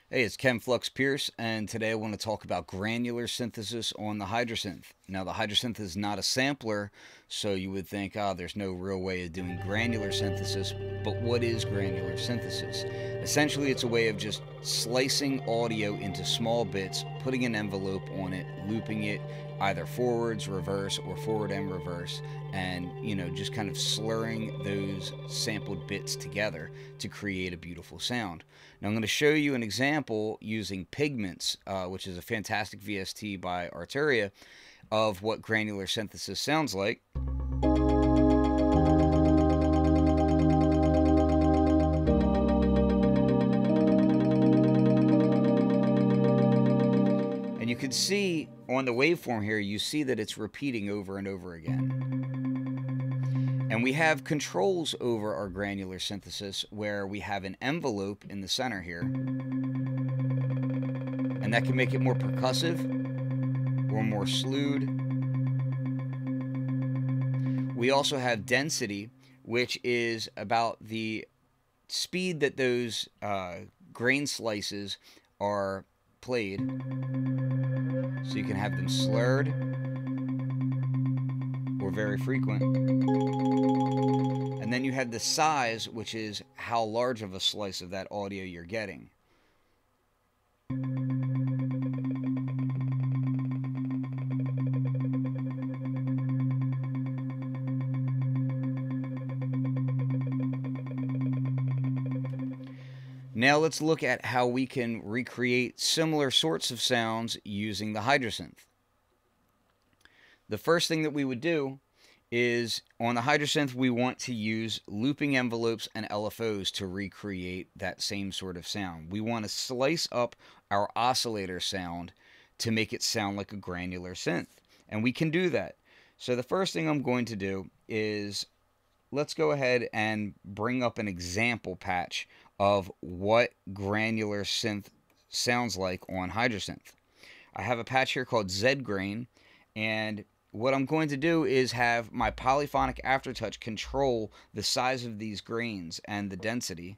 Hey, it's Ken Flux Pierce, and today I want to talk about granular synthesis on the Hydrasynth. Now, the Hydrasynth is not a sampler, so you would think, there's no real way of doing granular synthesis. But what is granular synthesis? Essentially, it's a way of just slicing audio into small bits, putting an envelope on it, looping it either forwards, reverse, or forward and reverse, and just kind of slurring those sampled bits together to create a beautiful sound. Now I'm going to show you an example using Pigments, which is a fantastic VST by Arturia, of what granular synthesis sounds like. And you can see on the waveform here, you see that it's repeating over and over again. And we have controls over our granular synthesis where we have an envelope in the center here. And that can make it more percussive or more slewed. We also have density, which is about the speed that those grain slices are played. So you can have them slurred or very frequent. And then you have the size, which is how large of a slice of that audio you're getting. Now let's look at how we can recreate similar sorts of sounds using the Hydrasynth. The first thing that we would do is, on the Hydrasynth, we want to use looping envelopes and LFOs to recreate that same sort of sound. We want to slice up our oscillator sound to make it sound like a granular synth. And we can do that. So the first thing I'm going to do is, let's go ahead and bring up an example patch of what granular synth sounds like on Hydrasynth. I have a patch here called Z Grain, and what I'm going to do is have my polyphonic Aftertouch control the size of these grains and the density.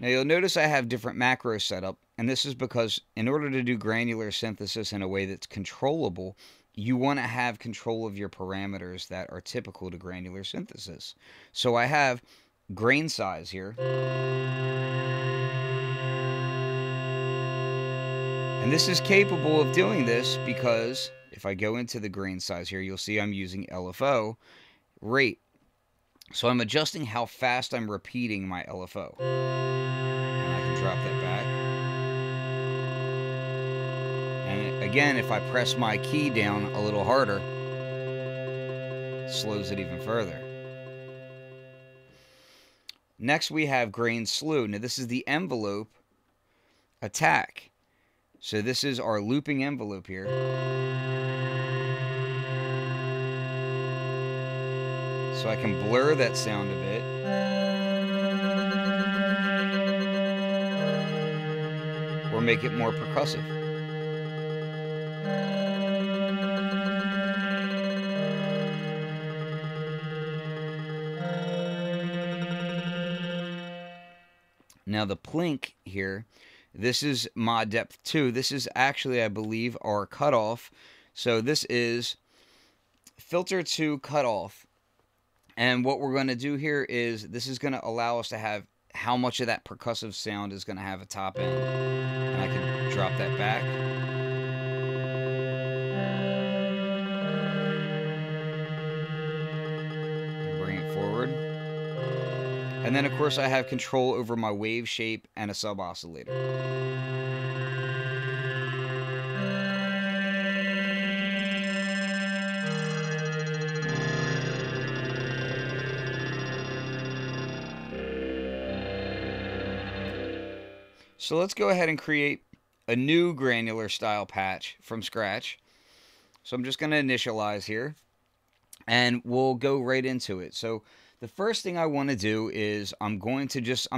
Now you'll notice I have different macros set up, and this is because in order to do granular synthesis in a way that's controllable, you want to have control of your parameters that are typical to granular synthesis. So I have grain size here. And this is capable of doing this because if I go into the grain size here, you'll see I'm using LFO Rate. So I'm adjusting how fast I'm repeating my LFO. And I can drop that back. And again, if I press my key down a little harder, it slows it even further. Next we have grain slew. Now this is the envelope attack. So this is our looping envelope here. So I can blur that sound a bit. Or make it more percussive. Now the plink here, this is mod depth 2. This is actually, I believe, our cutoff. So this is filter to cutoff. And what we're going to do here is, this is going to allow us to have how much of that percussive sound is going to have a top end. And I can drop that back. And bring it forward. And then, of course, I have control over my wave shape and a sub-oscillator. So let's go ahead and create a new granular style patch from scratch. So I'm just going to initialize here, and we'll go right into it. So the first thing I want to do is I'm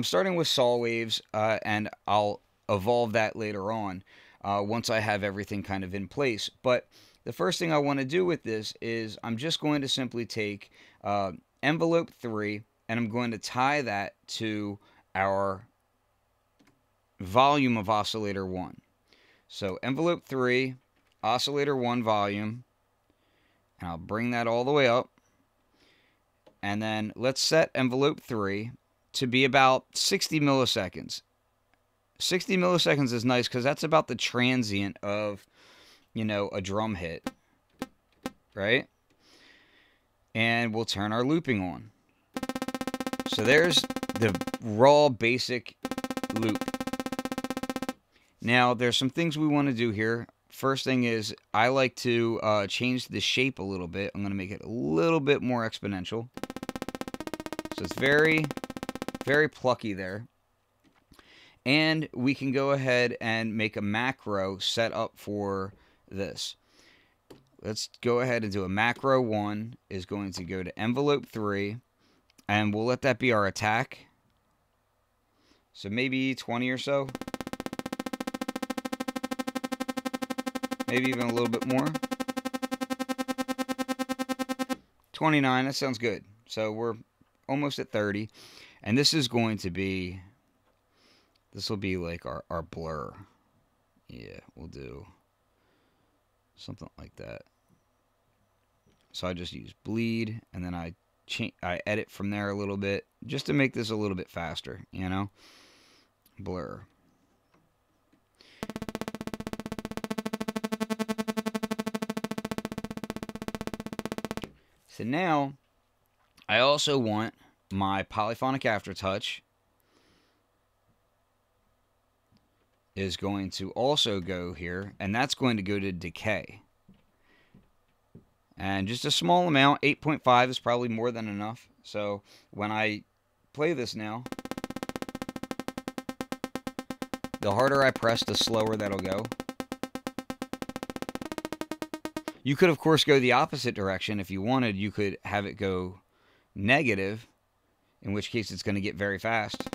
starting with saw waves, and I'll evolve that later on once I have everything kind of in place. But the first thing I want to do with this is I'm just going to simply take envelope 3, and I'm going to tie that to our volume of oscillator 1. So envelope 3, oscillator 1 volume, and I'll bring that all the way up. And then let's set envelope 3 to be about 60 milliseconds. 60 milliseconds is nice because that's about the transient of, a drum hit, right? And we'll turn our looping on. So there's the raw basic loop. Now there's some things we want to do here. First thing is I like to change the shape a little bit. I'm going to make it a little bit more exponential. So it's very, very plucky there. And we can go ahead and make a macro set up for this. Let's go ahead and do a macro 1 is going to go to envelope 3, and we'll let that be our attack. So maybe 20 or so. Maybe even a little bit more. 29, that sounds good. So we're almost at 30. And this is going to be, this will be like our blur. Yeah, we'll do something like that. So I just use bleed, and then I edit from there a little bit just to make this a little bit faster, blur. So now I also want my polyphonic aftertouch is going to also go here, and that's going to go to decay. And just a small amount, 8.5 is probably more than enough. So when I play this now, the harder I press, the slower that'll go. You could, of course, go the opposite direction. If you wanted, you could have it go negative, in which case it's going to get very fast.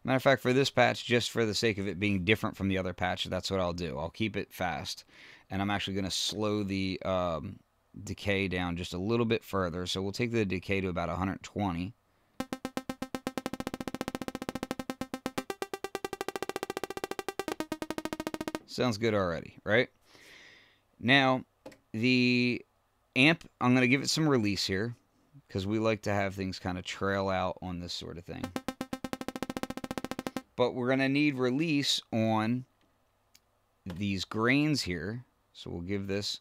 Matter of fact, for this patch, just for the sake of it being different from the other patch, that's what I'll do. I'll keep it fast, and I'm actually going to slow the decay down just a little bit further. So we'll take the decay to about 120. Sounds good already, right? Now, the amp, I'm going to give it some release here, because we like to have things kind of trail out on this sort of thing. But we're going to need release on these grains here. So we'll give this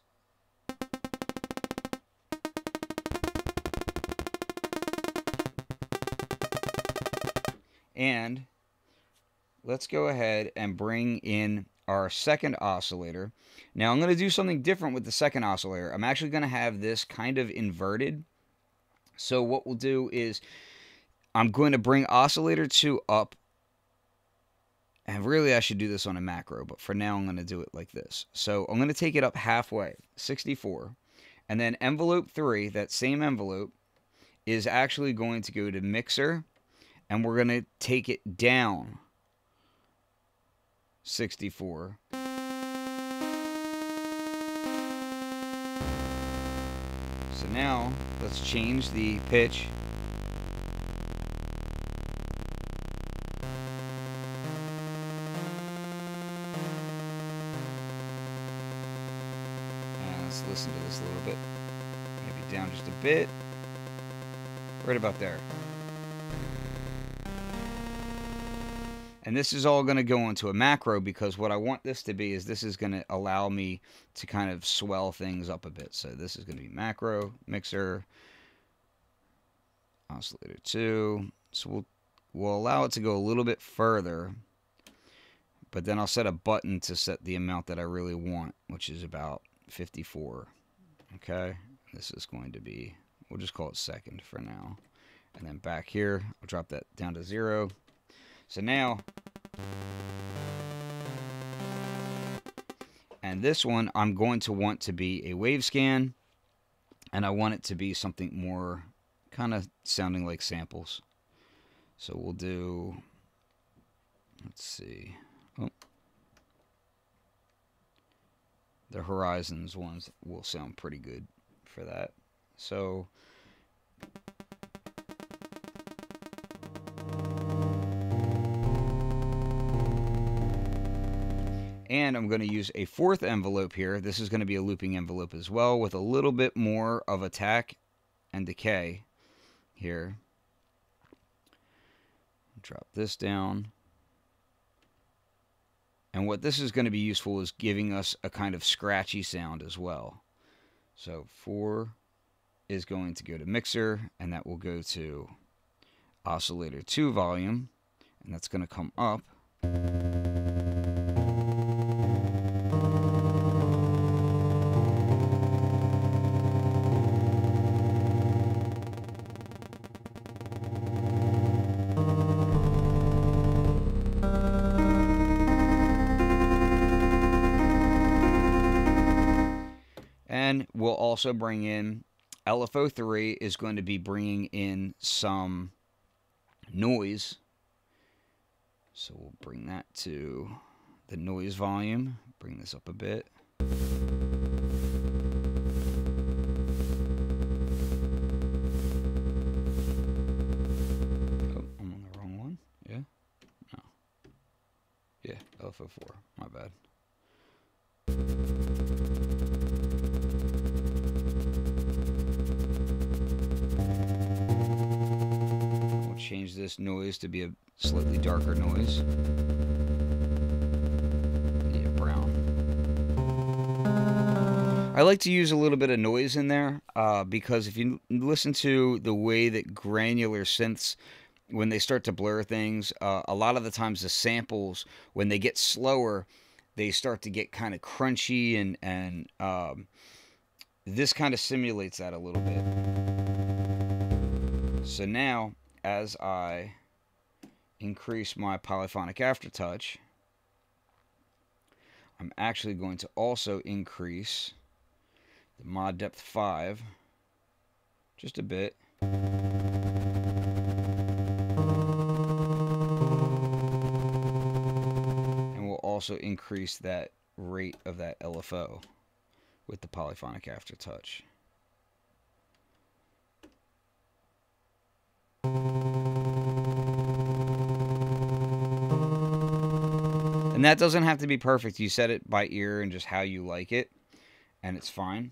and let's go ahead and bring in our second oscillator. Now I'm going to do something different with the second oscillator. I'm actually going to have this kind of inverted. So what we'll do is I'm going to bring oscillator 2 up. And really I should do this on a macro, but for now I'm going to do it like this. So I'm going to take it up halfway, 64. And then envelope 3, that same envelope, is actually going to go to mixer. And we're going to take it down 64. So now let's change the pitch. And let's listen to this a little bit. Maybe down just a bit. Right about there. And this is all going to go into a macro, because what I want this to be is this is going to allow me to kind of swell things up a bit. So this is going to be macro, mixer, oscillator 2. So we'll allow it to go a little bit further, but then I'll set a button to set the amount that I really want, which is about 54. Okay, this is going to be, we'll just call it second for now. And then back here, I'll drop that down to 0. So now, And this one I'm going to want to be a wave scan, and I want it to be something more kind of sounding like samples. So we'll do, let's see, oh, the Horizons ones will sound pretty good for that. So and I'm going to use a fourth envelope here. This is going to be a looping envelope as well, with a little bit more of attack and decay here. Drop this down. And what this is going to be useful is giving us a kind of scratchy sound as well. So 4 is going to go to mixer, and that will go to oscillator 2 volume, and that's going to come up. And we'll also bring in, LFO 3 is going to be bringing in some noise. So we'll bring that to the noise volume, bring this up a bit. Oh, I'm on the wrong one. Yeah? No. Yeah, LFO 4, my bad. Change this noise to be a slightly darker noise. Yeah, brown. I like to use a little bit of noise in there because if you listen to the way that granular synths, when they start to blur things, a lot of the times the samples, when they get slower, they start to get kind of crunchy, and this kind of simulates that a little bit. So now, as I increase my polyphonic aftertouch, I'm actually going to also increase the mod depth 5 just a bit. And we'll also increase that rate of that LFO with the polyphonic aftertouch. And that doesn't have to be perfect. You set it by ear and just how you like it, and it's fine.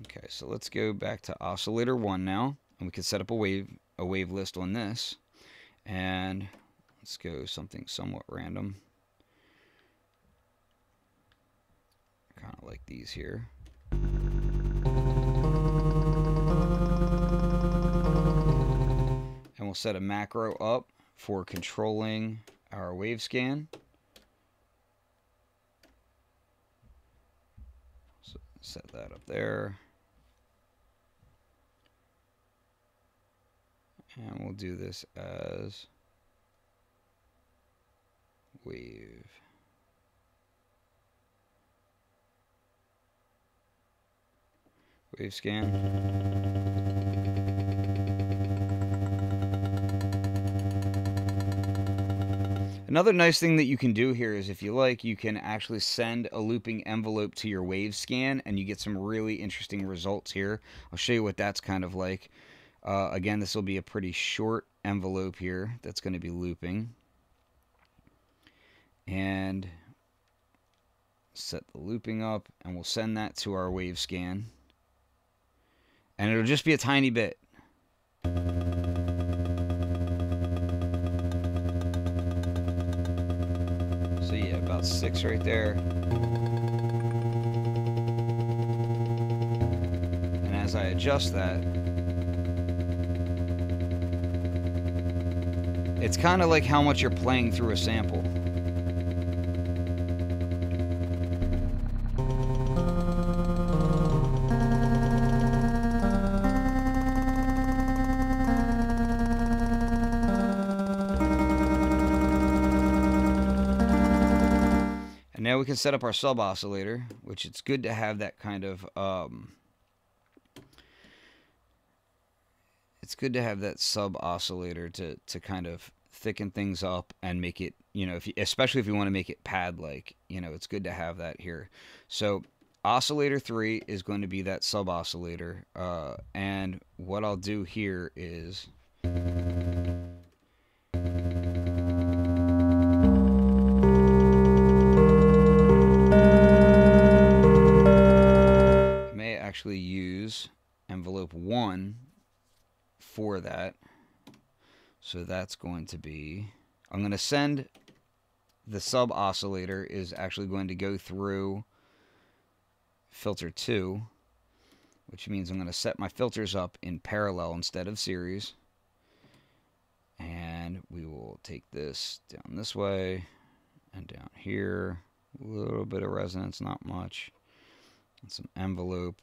Okay, so let's go back to oscillator 1 now, and we can set up a wave list on this. And let's go something somewhat random. Kind of like these here. And we'll set a macro up for controlling our wave scan. So set that up there. And we'll do this as wave. Wave scan. Another nice thing that you can do here is, if you like, you can actually send a looping envelope to your wave scan, and you get some really interesting results here. I'll show you what that's kind of like. Again, this will be a pretty short envelope here that's going to be looping. And set the looping up, and we'll send that to our wave scan. And it'll just be a tiny bit. So yeah, about 6 right there. And as I adjust that, it's kind of like how much you're playing through a sample. now we can set up our sub oscillator, which it's good to have that kind of it's good to have that sub oscillator to kind of thicken things up and make it, you know, especially if you want to make it pad like, you know, it's good to have that here. So oscillator 3 is going to be that sub oscillator, and what I'll do here is actually use envelope 1 for that. So that's going to be, I'm going to send the sub oscillator is actually going to go through filter 2, which means I'm going to set my filters up in parallel instead of series. And we will take this down this way and down here. A little bit of resonance, not much. And some envelope.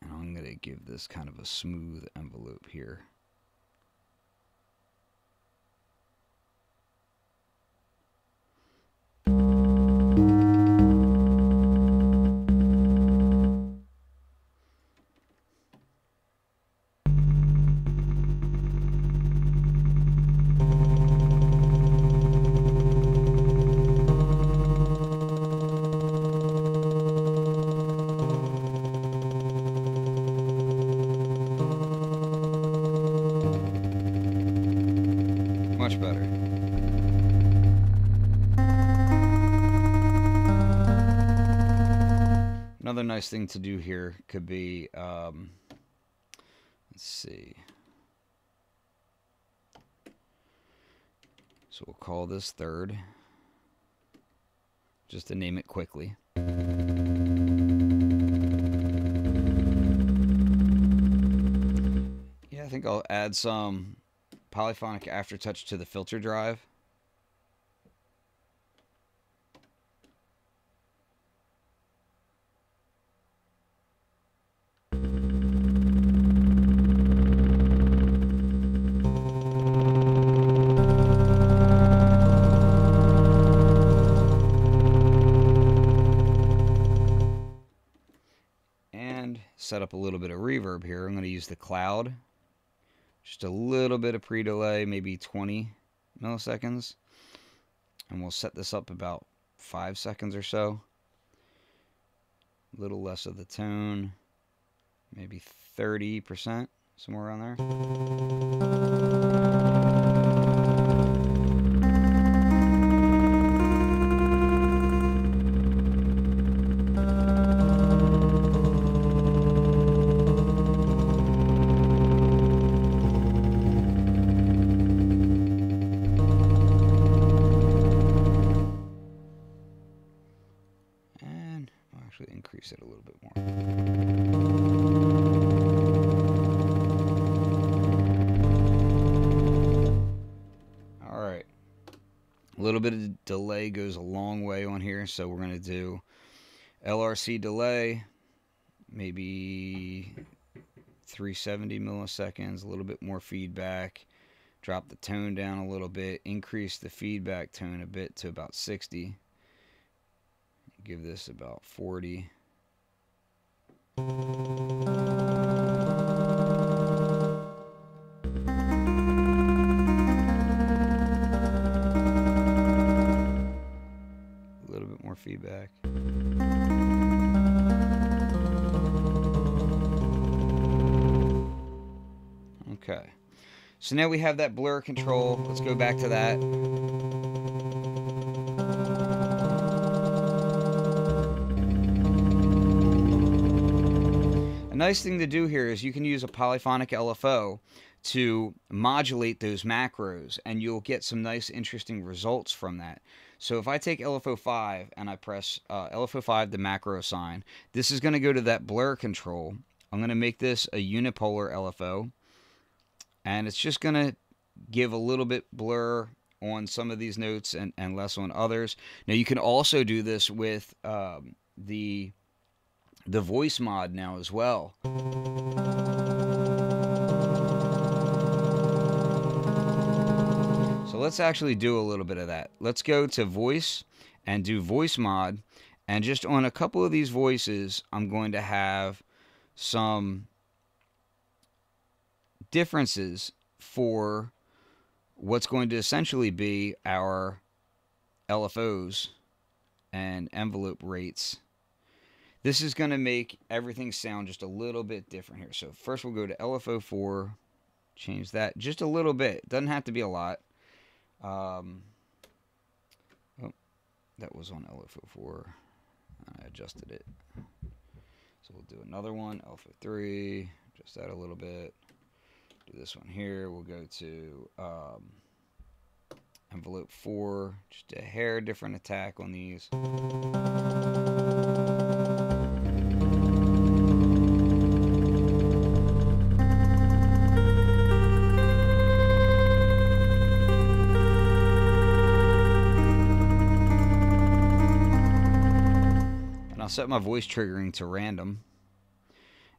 And I'm going to give this kind of a smooth envelope here. Much better. Another nice thing to do here could be, let's see. So we'll call this third, just to name it quickly. Yeah, I think I'll add some polyphonic aftertouch to the filter drive. And set up a little bit of reverb here. I'm going to use the cloud. Just a little bit of pre-delay, maybe 20 milliseconds. And we'll set this up about 5 seconds or so. A little less of the tone, maybe 30%, somewhere around there. Increase it a little bit more. All right. A little bit of delay goes a long way on here, so we're going to do LRC delay, maybe 370 milliseconds, a little bit more feedback, drop the tone down a little bit, increase the feedback tone a bit to about 60. Give this about 40. A little bit more feedback. Okay. So now we have that blur control. Let's go back to that. A nice thing to do here is you can use a polyphonic LFO to modulate those macros, and you'll get some nice interesting results from that. So if I take LFO 5 and I press LFO 5, the macro sign, this is going to go to that blur control. I'm going to make this a unipolar LFO, and it's just going to give a little bit blur on some of these notes and less on others. Now you can also do this with the voice mod now as well. So let's actually do a little bit of that. Let's go to voice, and do voice mod. And just on a couple of these voices, I'm going to have some differences for what's going to essentially be our LFOs and envelope rates. This is going to make everything sound just a little bit different here. So first we'll go to LFO 4, change that just a little bit. Doesn't have to be a lot. Oh, that was on LFO 4. I adjusted it. So we'll do another one, LFO 3, adjust that a little bit. Do this one here. We'll go to envelope 4, just a hair different attack on these. I'll set my voice triggering to random,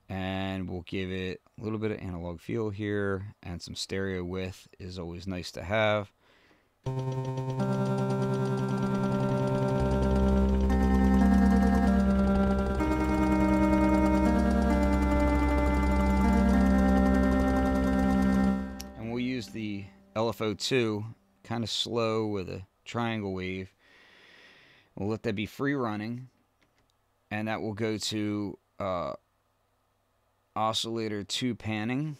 and we'll give it a little bit of analog feel here, and some stereo width is always nice to have. And we'll use the LFO 2, kind of slow with a triangle wave. We'll let that be free running. And that will go to Oscillator 2 panning.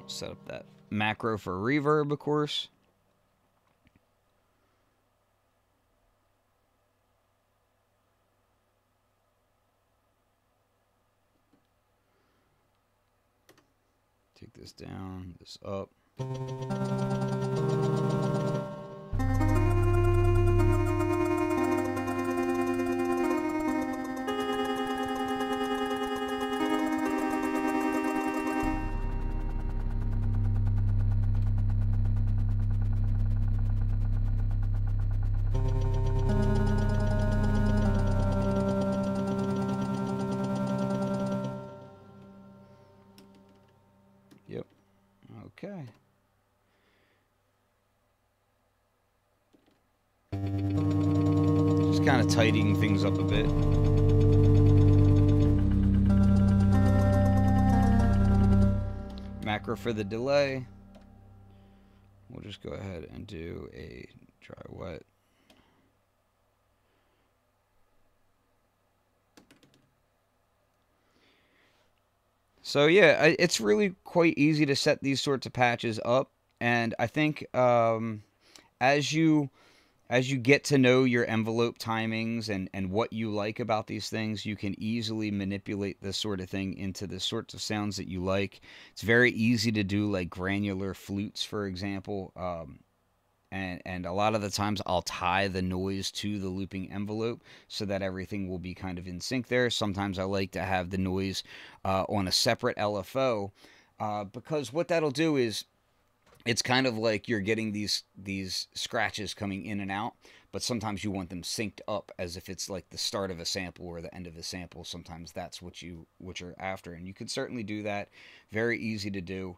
Set up that macro for reverb, of course. Take this down, this up. Yep. Okay. Just kind of tidying things up a bit. Macro for the delay. We'll just go ahead and do a dry wet. So yeah, it's really quite easy to set these sorts of patches up, and I think as you get to know your envelope timings and what you like about these things, you can easily manipulate this sort of thing into the sorts of sounds that you like. It's very easy to do, like granular flutes, for example. And a lot of the times I'll tie the noise to the looping envelope so that everything will be kind of in sync there. Sometimes I like to have the noise on a separate LFO because what that'll do is it's kind of like you're getting these scratches coming in and out, but sometimes you want them synced up as if it's like the start of a sample or the end of a sample. Sometimes that's what you're after, and you can certainly do that. Very easy to do.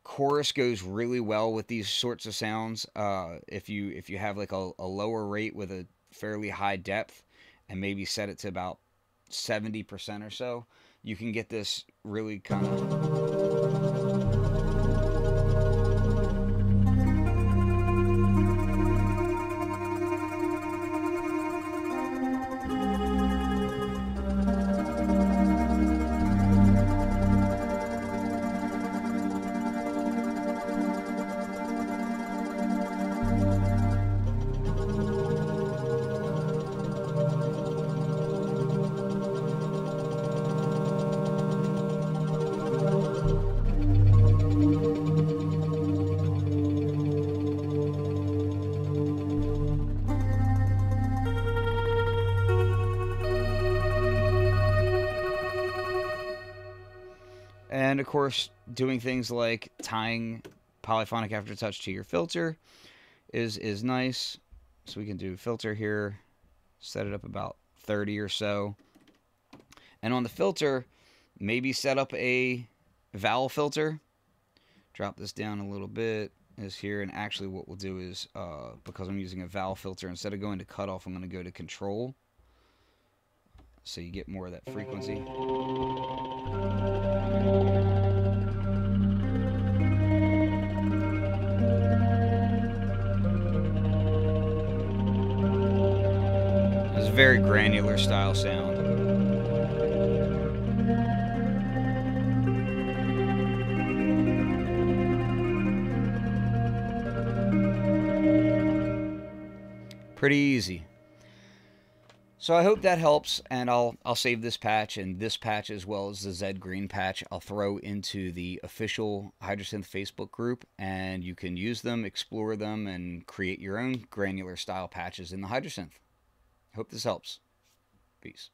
Chorus goes really well with these sorts of sounds. If you have like a lower rate with a fairly high depth and maybe set it to about 70% or so, you can get this really kind of... And of course, doing things like tying polyphonic aftertouch to your filter is nice. So we can do filter here, set it up about 30 or so. And on the filter, maybe set up a vowel filter. Drop this down a little bit is here. And actually what we'll do is, because I'm using a vowel filter, instead of going to cutoff, I'm going to go to control. So you get more of that frequency. It's a very granular style sound. Pretty easy. So I hope that helps, and I'll save this patch and this patch as well as the Z Green patch. I'll throw into the official Hydrasynth Facebook group, and you can use them, explore them, and create your own granular style patches in the Hydrasynth. Hope this helps. Peace.